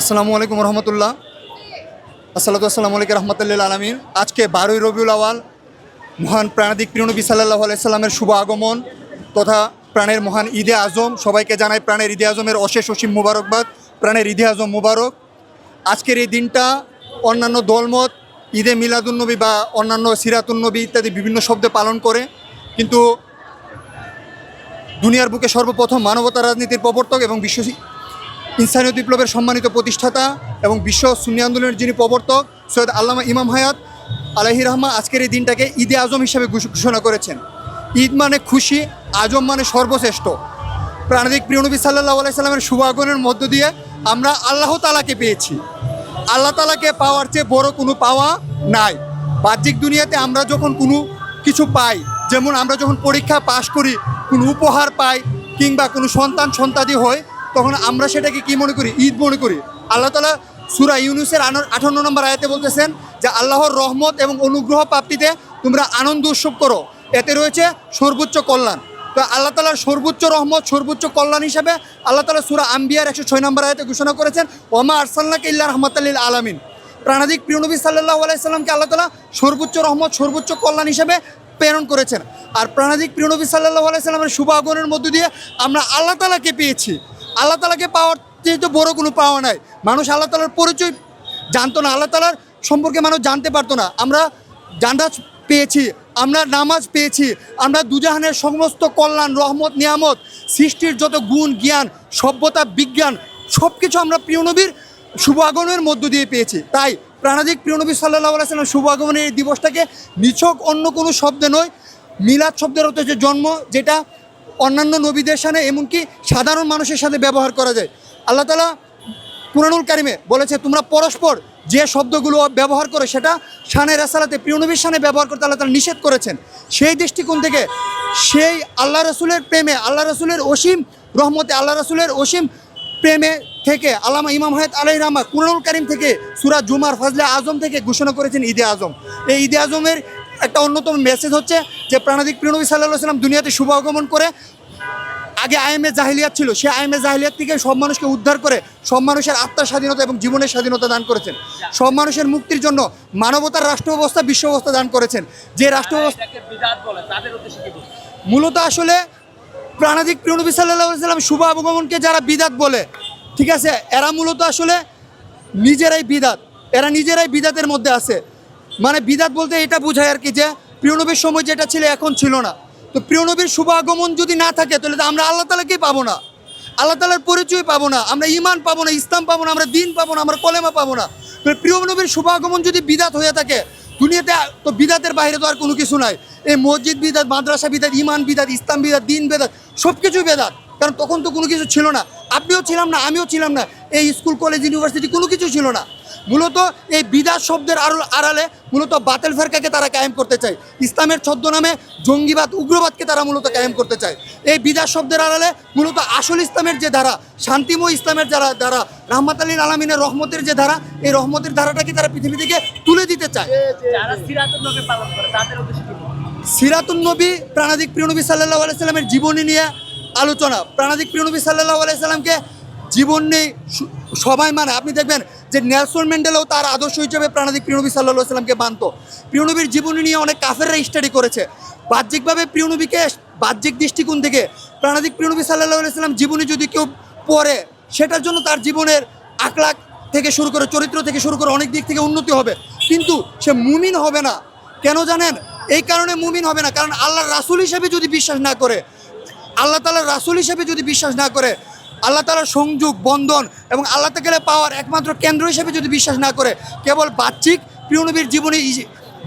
আসসালামু আলাইকুম রহমতুল্লাহ। আসসালাতু আসসালামু আলাইকুম রহমতুল্লিল আলমিন। আজকে 12ই রবিউল আওয়াল মহান প্রাণাদিক প্রিয় নবী সাল্লাল্লাহু আলাইহি সাল্লামের শুভ আগমন তথা প্রাণের মহান ঈদে আজম। সবাইকে জানাই প্রাণের ঈদে আজমের অশেষ অসীম মুবারকবাদ। প্রাণের ঈদে আজম মুবারক। আজকের এই দিনটা অন্যান্য দলমত ঈদে মিলাদুন্নবী বা অন্যান্য সিরাতুন্নবী ইত্যাদি বিভিন্ন শব্দে পালন করে, কিন্তু দুনিয়ার বুকে সর্বপ্রথম মানবতা রাজনীতির প্রবর্তক এবং বিশ্ব ইনসানীয় বিপ্লবের সম্মানিত প্রতিষ্ঠাতা এবং বিশ্ব সুন্নি আন্দোলনের যিনি প্রবর্তক সৈয়দ আল্লামা ইমাম হায়াত আলাইহি রহমা আজকের এই দিনটাকে ঈদে আজম হিসেবে ঘোষণা করেছেন। ঈদ মানে খুশি, আজম মানে সর্বশ্রেষ্ঠ। প্রাণাদিক প্রিয় নবী সাল্লাল্লাহু আলাইহি সাল্লামের শুভ আগমনের মধ্য দিয়ে আমরা আল্লাহ তাআলাকে পেয়েছি। আল্লাহ তাআলাকে পাওয়ার চেয়ে বড় কোনো পাওয়া নাই। বাহ্যিক দুনিয়াতে আমরা যখন কোনো কিছু পাই, যেমন আমরা যখন পরীক্ষা পাশ করি, কোনো উপহার পাই কিংবা কোনো সন্তানাদি হয়, তখন আমরা সেটাকে কি মনে করি? ঈদ মনে করি। আল্লাহ তাআলা সূরা ইউনূসের 58 নম্বর আয়াতে বলতেছেন যে আল্লাহর রহমত এবং অনুগ্রহ প্রাপ্তিতে তোমরা আনন্দ উৎসব করো, এতে রয়েছে সর্বোচ্চ কল্যাণ। তো আল্লাহ তাআলার সর্বোচ্চ রহমত, সর্বোচ্চ কল্যাণ হিসাবে আল্লাহ তাআলা সূরা আম্বিয়ার 106 নম্বর আয়াতে ঘোষণা করেছেন ওয়ামা আরসালনাকা ইল্লা রাহমাতাল লিল আলামিন। প্রাণাদিক প্রিয় নবী সাল্লাল্লাহু আলাইহি সাল্লামকে আল্লাহ তাআলা সর্বোচ্চ রহমত, সর্বোচ্চ কল্যাণ হিসাবে প্রেরণ করেছেন। আর প্রাণাদিক প্রিয় নবী সাল্লাল্লাহু আলাইহি সাল্লামের শুভ আগমনের মধ্য দিয়ে আমরা আল্লাহ তাআলাকে পেয়েছি। আল্লাহ তাআলাকে পাওয়ার যেহেতু বড় কোনো পাওয়া নাই। মানুষ আল্লাহ তাআলার পরিচয় জানতো না, আল্লাহ তাআলার সম্পর্কে মানুষ জানতে পারতো না। আমরা জান্নাত পেয়েছি, আমরা নামাজ পেয়েছি, আমরা দুজাহানের সমস্ত কল্যাণ, রহমত, নিয়ামত, সৃষ্টির যত গুণ, জ্ঞান, সভ্যতা, বিজ্ঞান সব কিছু আমরা প্রিয় নবীর শুভ আগমনের মধ্য দিয়ে পেয়েছি। তাই প্রাণাদিক প্রিয় নবী সাল্লাল্লাহু আলাইহি সাল্লাম শুভ আগমনের এই দিবসটাকে নিছক অন্য কোনো শব্দে নয়, মিলাদ শব্দের অর্থ হচ্ছে জন্ম, যেটা অন্যান্য নবীদের সাথে এমনকি সাধারণ মানুষের সাথে ব্যবহার করা যায়। আল্লাহ তাআলা কুরআনুল কারিমে বলেছে তোমরা পরস্পর যে শব্দগুলো ব্যবহার করে সেটা শানে রাসালাতে প্রিয় নবীর শানে ব্যবহার করতে আল্লাহ তাআলা নিষেধ করেছেন। সেই দৃষ্টিকোণ থেকে সেই আল্লাহ রসুলের প্রেমে, আল্লাহ রসুলের অসীম রহমতে, আল্লাহ রসুলের অসীম প্রেমে থেকে আল্লামা ইমাম হায়াত আলাইহি রহমা কুরআনুল কারিম থেকে সূরা জুমার ফজলে আজম থেকে ঘোষণা করেছেন ঈদে আজম। এই ঈদে আজমের একটা অন্যতম মেসেজ হচ্ছে যে প্রাণাদিক প্রিয় নবী সাল্লাল্লাহু আলাইহি সাল্লাম দুনিয়াতে শুভ আগমন করে আগে আইএমএ জাহিলিয়াত ছিল, সেই আইএমএ জাহিলিয়াত থেকে সব মানুষকে উদ্ধার করে সব মানুষের আত্মার স্বাধীনতা এবং জীবনের স্বাধীনতা দান করেছেন। সব মানুষের মুক্তির জন্য মানবতার রাষ্ট্র ব্যবস্থা, বিশ্ব ব্যবস্থা দান করেছেন। যে রাষ্ট্র ব্যবস্থা মূলত আসলে প্রাণাদিক প্রিয় নবী সাল্লাল্লাহু আলাইহি সাল্লাম শুভ আগমনকে যারা বিদাত বলে, ঠিক আছে, এরা মূলত আসলে নিজেরাই বিদাত, এরা নিজেরাই বিদাতের মধ্যে আছে। মানে বিদাত বলতে এটা বোঝায় আর কি যে প্রিয় নবীর সময় যেটা ছিল এখন ছিল না। তো প্রিয় নবীর শুভ আগমন যদি না থাকে তাহলে তো আমরা আল্লাহ তাআলাকেই পাবো না, আল্লাহ তাআলার পরিচয় পাবো না, আমরা ঈমান পাবো না, ইসলাম পাবো না, আমরা দ্বীন পাবো না, আমরা কলেমা পাবো না। প্রিয় নবীর শুভ আগমন যদি বিদাত হয়ে থাকে দুনিয়াতে, তো বিদাতের বাইরে তো আর কোনো কিছু নাই। এই মসজিদ বিদাত, মাদ্রাসা বিদাত, ঈমান বিদাত, ইসলাম বিদাত, দ্বীন বিদাত, সব কিছুই বিদাত। কারণ তখন তো কোনো কিছু ছিল না, আপনিও ছিলাম না, আমিও ছিলাম না, এই স্কুল কলেজ ইউনিভার্সিটি কোনো কিছু ছিল না। মূলত এই বিদাত শব্দের আড়ালে মূলত বাতিল ফেরকাকে তারা কায়েম করতে চায়। ইসলামের ছদ্মনামে জঙ্গিবাদ, উগ্রবাদকে তারা মূলত কায়েম করতে চায়। এই বিদাত শব্দের আড়ালে মূলত আসল ইসলামের যে ধারা, শান্তিময় ইসলামের যারা ধারা, রাহমাতাল লিল আলামিনের রহমতের যে ধারা, এই রহমতের ধারাটাকে তারা পৃথিবী থেকে তুলে দিতে চায়। সিরাতুন নবী প্রাণাদিক প্রিয় নবী সাল্লাল্লাহু আলাইহি সাল্লামের জীবনী নিয়ে আলোচনা। প্রাণাদিক প্রিয় নবী সাল্লাল্লাহু আলাইহি সাল্লামকে জীবন নেই সবাই মানে। আপনি দেখবেন যে নেলসন ম্যান্ডেলাও তার আদর্শ হিসেবে প্রাণাদিক প্রিয় নবী সাল্লাল্লাহু আলাইহি সাল্লামকে মানত। প্রিয় নবীর জীবনী নিয়ে অনেক কাফেররা স্টাডি করেছে। বাহ্যিকভাবে প্রিয় নবীকে, বাহ্যিক দৃষ্টিকোণ থেকে প্রাণাদিক প্রিয় নবী সাল্লাল্লাহু আলাইহি সাল্লাম জীবনী যদি কেউ পড়ে, সেটার জন্য তার জীবনের আখলাক থেকে শুরু করে, চরিত্র থেকে শুরু করে অনেক দিক থেকে উন্নতি হবে, কিন্তু সে মুমিন হবে না। কেন জানেন? এই কারণে মুমিন হবে না, কারণ আল্লাহর রাসূল হিসেবে যদি বিশ্বাস না করে, আল্লাহ তাআলার রাসূল হিসেবে যদি বিশ্বাস না করে, আল্লাহ তাআলার সংযোগ, বন্ধন এবং আল্লাহ তাআলা পাওয়ার একমাত্র কেন্দ্র হিসেবে যদি বিশ্বাস না করে, কেবল বাহ্যিক প্রিয় নবীর জীবনী,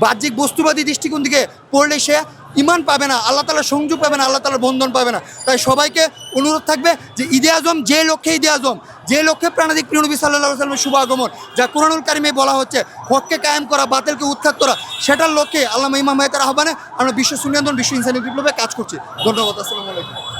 বাহ্যিক বস্তুবাদী দৃষ্টিকোণ থেকে পড়লে সে ঈমান পাবে না, আল্লাহ তাআলার সংযোগ পাবে না, আল্লাহ তাআলার বন্ধন পাবে না। তাই সবাইকে অনুরোধ থাকবে যে ঈদে আজম যে লক্ষ্যে, ঈদে আজম যে লক্ষ্যে প্রাণাদিক প্রিয় নবী সাল্লাল্লাহু আলাইহি সাল্লামের শুভ আগমন, যা কুরআনুল কারিমে বলা হচ্ছে হককে কায়েম করা, বাতিলকে উৎখাত করা, সেটার লক্ষ্যে আল্লামা ইমাম হায়াতের আহ্বানে আমরা বিশ্ব সুন্নি আন্দোলন, বিশ্ব ইনসানীয় বিপ্লবে কাজ করছি। ধন্যবাদ। আসসালামু আলাইকুম।